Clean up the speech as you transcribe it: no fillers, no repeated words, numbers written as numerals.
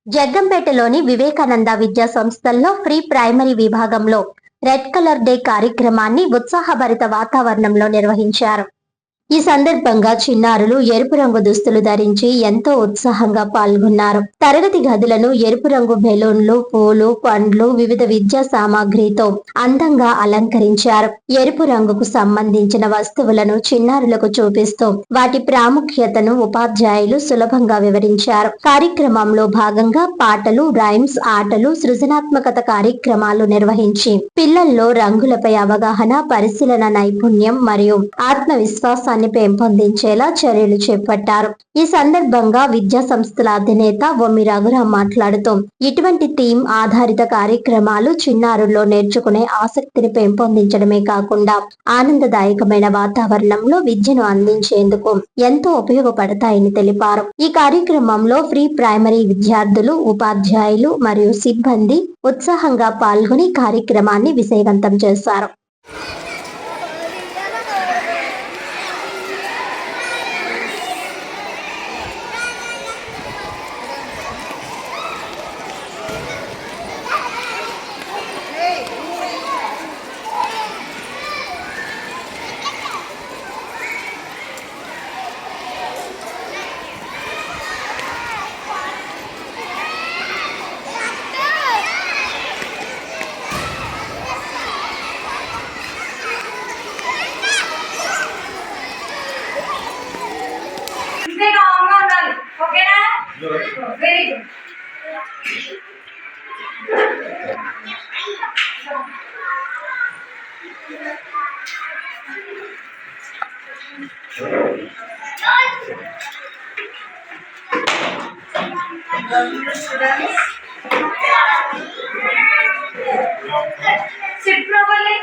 జగ్గంపేటలోని వివేకానంద విద్యా సంస్థల్లో free primary విభాగంలో రెడ్ కలర్ డే కార్యక్రమాన్ని ఉత్సాహభరిత వాతావరణంలో నిర్వహించారు. ఈ సందర్భంగా చిన్నారులు ఎరుపు రంగు దుస్తులు ధరించి ఎంతో ఉత్సాహంగా పాల్గొన్నారు. తరగతి గదులను ఎరుపు రంగు బెలూన్లు, పూలు, పండ్లు, వివిధ విద్యా సామాగ్రితో అందంగా అలంకరించారు. ఎరుపు రంగుకు సంబంధించిన వస్తువులను చిన్నారులకు చూపిస్తూ వాటి ప్రాముఖ్యతను ఉపాధ్యాయులు సులభంగా వివరించారు. కార్యక్రమంలో భాగంగా పాటలు, రైమ్స్, ఆటలు, సృజనాత్మకత కార్యక్రమాలు నిర్వహించి పిల్లల్లో రంగులపై అవగాహన, పరిశీలన నైపుణ్యం మరియు ఆత్మవిశ్వాసాన్ని పెంపొందించేలా చర్యలు చేపట్టారు. ఈ సందర్భంగా విద్యా సంస్థల అధినేత బొమ్మి రఘురాం మాట్లాడుతూ ఇటువంటి థీమ్ ఆధారిత కార్యక్రమాలు చిన్నారుల్లో నేర్చుకునే ఆసక్తిని పెంపొందించడమే కాకుండా ఆనందదాయకమైన వాతావరణంలో విద్యను అందించేందుకు ఎంతో ఉపయోగపడతాయని తెలిపారు. ఈ కార్యక్రమంలో ప్రీ ప్రైమరీ విద్యార్థులు, ఉపాధ్యాయులు మరియు సిబ్బంది ఉత్సాహంగా పాల్గొని కార్యక్రమాన్ని విజయవంతం చేశారు. Very good. Sit properly.